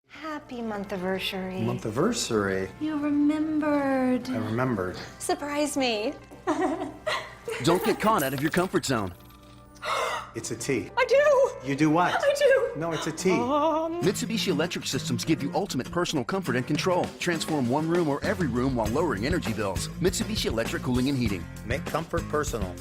Happy month-iversary. Month-iversary? You remembered. I remembered. Surprise me. Don't get caught out of your comfort zone. It's a T. I do. You do what? I do. No, it's a T. Mitsubishi Electric Systems give you ultimate personal comfort and control. Transform one room or every room while lowering energy bills. Mitsubishi Electric Cooling and Heating. Make comfort personal.